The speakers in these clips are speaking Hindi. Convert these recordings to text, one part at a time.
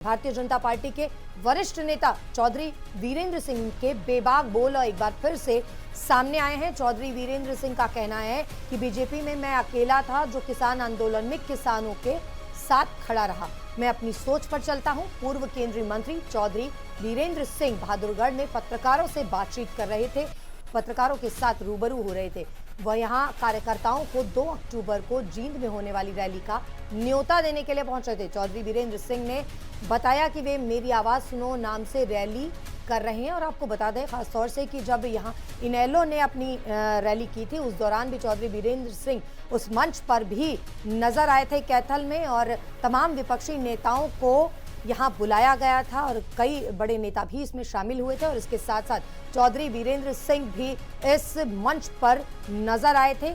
भारतीय जनता पार्टी के वरिष्ठ नेता चौधरी वीरेंद्र सिंह के बेबाक बोल एक बार फिर से सामने आए हैं। चौधरी वीरेंद्र सिंह का कहना है कि बीजेपी में मैं अकेला था जो किसान आंदोलन में किसानों के साथ खड़ा रहा। मैं अपनी सोच पर चलता हूं। पूर्व केंद्रीय मंत्री चौधरी वीरेंद्र सिंह बहादुरगढ़ में पत्रकारों से बातचीत कर रहे थे, पत्रकारों के साथ रूबरू हो रहे थे। वह यहां कार्यकर्ताओं को 2 अक्टूबर को जींद में होने वाली रैली का न्योता देने के लिए पहुंचे थे। चौधरी वीरेंद्र सिंह ने बताया कि वे मेरी आवाज सुनो नाम से रैली कर रहे हैं। और आपको बता दें खासतौर से कि जब यहां इनेलो ने अपनी रैली की थी उस दौरान भी चौधरी वीरेंद्र सिंह उस मंच पर भी नजर आए थे कैथल में, और तमाम विपक्षी नेताओं को यहां बुलाया गया था और कई बड़े नेता भी इसमें शामिल हुए थे। और इसके साथ साथ चौधरी वीरेंद्र सिंह भी इस मंच पर नजर आए थे।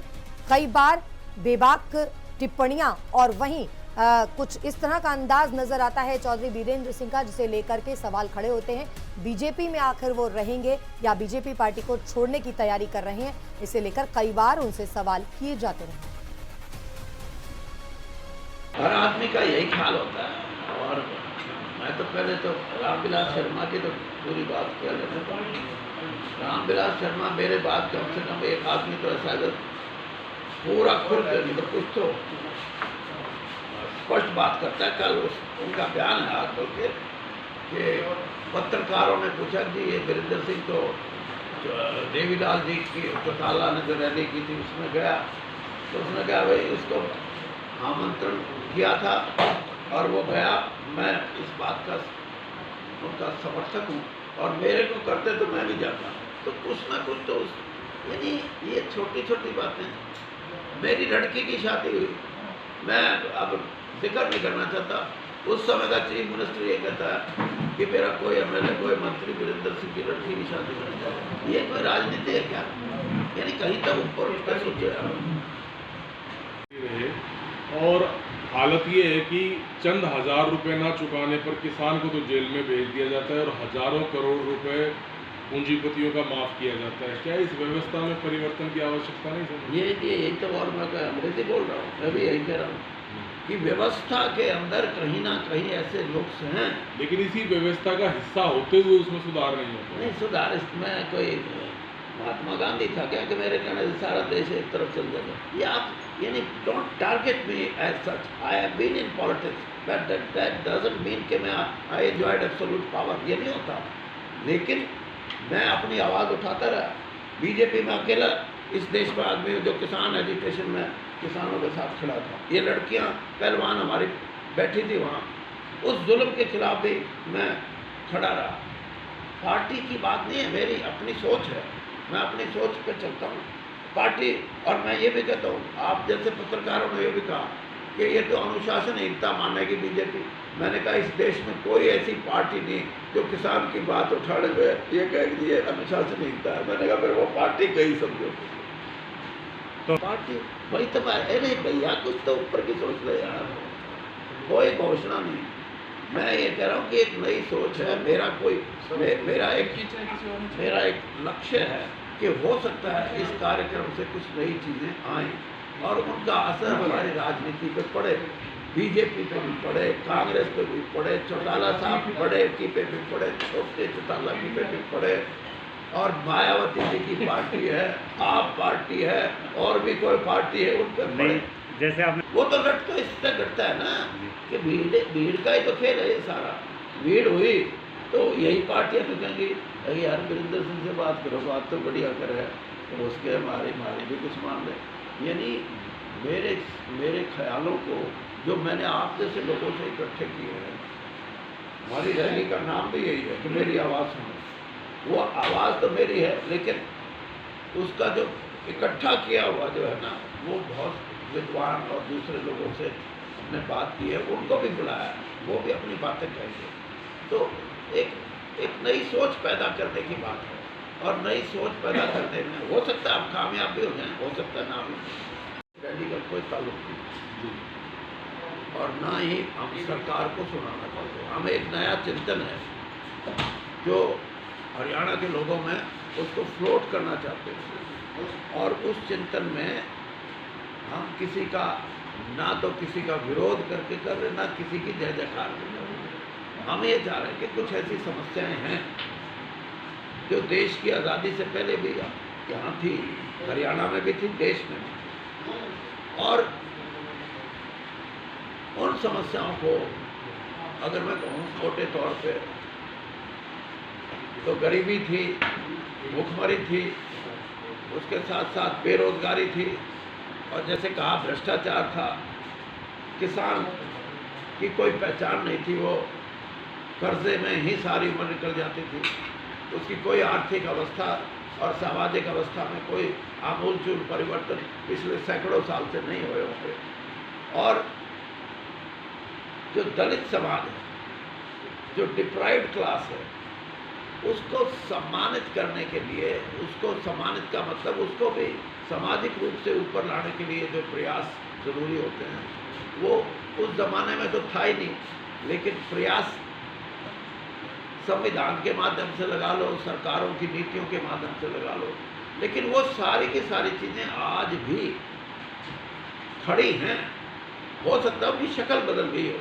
कई बार बेबाक टिप्पणियां और वहीं कुछ इस तरह का अंदाज नजर आता है चौधरी वीरेंद्र सिंह का, जिसे लेकर के सवाल खड़े होते हैं। बीजेपी में आखिर वो रहेंगे या बीजेपी पार्टी को छोड़ने की तैयारी कर रहे हैं, इसे लेकर कई बार उनसे सवाल किए जाते रहे। हर आदमी का यही ख्याल होता है। और मैं तो पहले तो रामविलास शर्मा की तो पूरी बात कह लेता हूँ। रामविलास शर्मा मेरे बाद कम से कम एक आदमी तो ऐसा है पूरा खुल कर नहीं तो कुछ तो स्पष्ट बात करता है। कल उनका बयान है आज बोल के पत्रकारों ने पूछा कि ये वीरेंद्र सिंह तो देवीलाल जी की चौटाला ने जो रैली की थी उसमें गया, तो उसने कहा भाई उसको आमंत्रण किया था और वो गया। मैं इस बात का उनका समर्थक हूँ और मेरे को करते तो मैं भी जाता। तो कुछ ना कुछ तो यानी ये छोटी छोटी बातें। मेरी लड़की की शादी हुई, मैं अब जिक्र नहीं करना चाहता। उस समय का चीफ मिनिस्टर ये कहता है कि मेरा कोई एमएलए कोई मंत्री वीरेंद्र सिंह की लड़की की शादी करना चाहता। ये कोई राजनीति है क्या? यानी कहीं तक ऊपर उठकर सोचे। और हालत ये है कि चंद हजार रुपए ना चुकाने पर किसान को तो जेल में भेज दिया जाता है और हजारों करोड़ रुपए पूंजीपतियों का माफ किया जाता है। क्या इस व्यवस्था में परिवर्तन की आवश्यकता नहीं समझ? यही तो और मैं अंग्रेजी बोल रहा हूँ, मैं भी यही कह रहा हूँ कि व्यवस्था के अंदर कहीं ना कहीं ऐसे लोग हैं, लेकिन इसी व्यवस्था का हिस्सा होते हुए उसमें सुधार नहीं होता। नहीं सुधार इसमें कोई महात्मा गांधी था क्या कि मेरे कहने से सारा देश एक तरफ चल जाएगा? ये आप यानी don't target me as such. I have been in politics, but that doesn't mean कि मैं आई एंजॉयड एब्सोल्यूट पावर। ये नहीं होता। लेकिन मैं अपनी आवाज़ उठाता रहा। बीजेपी में अकेला इस देश में आदमी जो किसान एजुटेशन में किसानों के साथ खड़ा था। ये लड़कियां पहलवान हमारी बैठी थी वहाँ, उस जुल्म के खिलाफ भी मैं खड़ा रहा। पार्टी की बात नहीं है, मेरी अपनी सोच है। मैं अपनी सोच पे चलता हूँ। पार्टी और मैं ये भी कहता हूँ, आप जैसे पत्रकारों ने ये भी कहा कि ये तो अनुशासनहीनता मानेगी बीजेपी। मैंने कहा इस देश में कोई ऐसी पार्टी नहीं जो किसान की बात उठाने में ये कहेगी ये अनुशासनहीनता है। मैंने कहा फिर वो पार्टी कहीं समझो तो पार्टी वही तो अरे भैया कुछ तो ऊपर की सोच ले यार। कोई घोषणा नहीं। मैं ये कह रहा हूँ कि एक नई सोच है। मेरा एक लक्ष्य है कि हो सकता है इस कार्यक्रम से कुछ नई चीज़ें आएँ और उनका असर हमारी राजनीति पे पड़े। बीजेपी पे भी पड़े, कांग्रेस पे भी पड़े, चौटाला साहब बड़े की पे भी पड़े, छोटे चौटाला की पे भी पड़े, और मायावती जी की पार्टी है, आप पार्टी है, और भी कोई पार्टी है उन पर पड़े। जैसे आपने वो तो लटका इससे घटता है ना कि भीड़ का ही तो खेल है ये सारा। भीड़ हुई तो यही पार्टियाँ तो कहेंगी अरे यार वीरेंद्र सिंह से बात करो, बात तो बढ़िया कर है, तो उसके हमारे भी कुछ मान ले। यानी मेरे ख्यालों को जो मैंने आप जैसे लोगों से इकट्ठे किए हैं, हमारी रैली का नाम भी यही है कि मेरी आवाज़ सुनो। वो आवाज़ तो मेरी है, लेकिन उसका जो इकट्ठा किया हुआ जो है ना, वो बहुत विद्वान और दूसरे लोगों से हमने बात की है, उनको भी बुलाया, वो भी अपनी बातें कहेंगे। तो एक नई सोच पैदा करने की बात है, और नई सोच पैदा करने में हो सकता है हम कामयाब भी हो जाएं, हो सकता है ना भी। रैली का कोई ताल्लुक नहीं और ना ही हम सरकार को सुनाना चाहते हैं। हम एक नया चिंतन है जो हरियाणा के लोगों में उसको फ्लोट करना चाहते हैं, और उस चिंतन में हम किसी का ना तो किसी का विरोध करके कर रहे, ना किसी की जय जयकार कर रहे। हम ये चाह रहे हैं कि कुछ ऐसी समस्याएं हैं जो देश की आज़ादी से पहले भी यहाँ थी, हरियाणा में भी थी, देश में भी। और उन समस्याओं को अगर मैं कहूँ मोटे तौर पे तो गरीबी थी, भूखमरी थी, उसके साथ साथ बेरोजगारी थी, और जैसे कहा भ्रष्टाचार था, किसान की कोई पहचान नहीं थी, वो कर्जे में ही सारी उम्र निकल जाती थी, उसकी कोई आर्थिक अवस्था और सामाजिक अवस्था में कोई आमूलचूल परिवर्तन पिछले सैकड़ों साल से नहीं हुए होंगे। और जो दलित समाज है, जो डिप्राइव्ड क्लास है, उसको सम्मानित करने के लिए, उसको सम्मानित का मतलब उसको भी सामाजिक रूप से ऊपर लाने के लिए जो प्रयास जरूरी होते हैं, वो उस ज़माने में तो था ही नहीं, लेकिन प्रयास संविधान के माध्यम से लगा लो, सरकारों की नीतियों के माध्यम से लगा लो, लेकिन वो सारी की सारी चीज़ें आज भी खड़ी हैं। हो सकता है उनकी शक्ल बदल गई हो।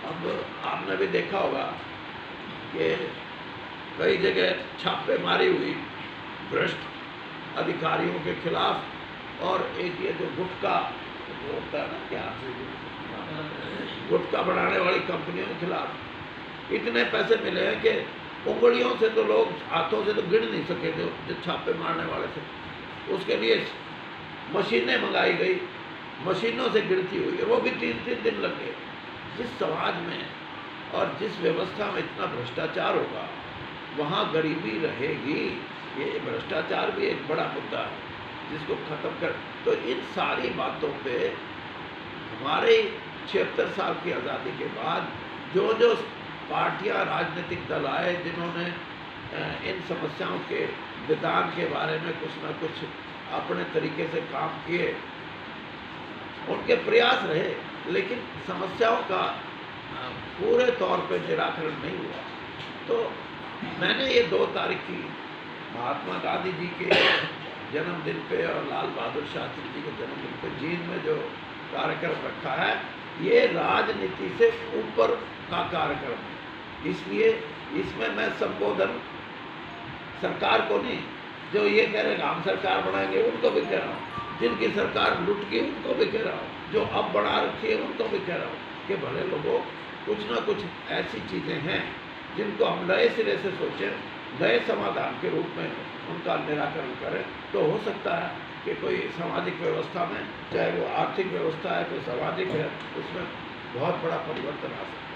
अब आपने भी देखा होगा कि कई जगह छापेमारी हुई भ्रष्ट अधिकारियों के खिलाफ, और एक ये जो गुटखा जो होता है ना, क्या गुटखा बनाने वाली कंपनियों के खिलाफ इतने पैसे मिले हैं कि उंगलियों से तो लोग, हाथों से तो गिन नहीं सके जो छापे मारने वाले थे। उसके लिए मशीनें मंगाई गई, मशीनों से गिनती हुई, और वो भी 3-3 दिन लग गए। जिस समाज में और जिस व्यवस्था में इतना भ्रष्टाचार होगा, वहाँ गरीबी रहेगी। ये भ्रष्टाचार भी एक बड़ा मुद्दा है जिसको ख़त्म कर, तो इन सारी बातों पे हमारे 76 साल की आज़ादी के बाद जो जो पार्टियां, राजनीतिक दल आए, जिन्होंने इन समस्याओं के निदान के बारे में कुछ ना कुछ अपने तरीके से काम किए, उनके प्रयास रहे, लेकिन समस्याओं का पूरे तौर पे निराकरण नहीं हुआ। तो मैंने ये 2 तारीख की महात्मा गांधी जी के जन्मदिन पे और लाल बहादुर शास्त्री जी के जन्मदिन पे जींद में जो कार्यक्रम रखा है, ये राजनीति से ऊपर का कार्यक्रम है। इसलिए इसमें मैं संबोधन सरकार को नहीं, जो ये कह रहे हैं हम सरकार बनाएंगे, उनको भी कह रहा हूँ, जिनकी सरकार लुट गई उनको भी कह रहा हूँ, जो अब बना रखी है उनको भी कह रहा हूँ कि भले लोगों, कुछ ना कुछ ऐसी चीज़ें हैं जिनको हम नए सिरे से सोचें, नए समाधान के रूप में उनका निराकरण करें, तो हो सकता है कि कोई सामाजिक व्यवस्था में, चाहे वो आर्थिक व्यवस्था है, कोई सामाजिक है, उसमें बहुत बड़ा परिवर्तन आ सकता है।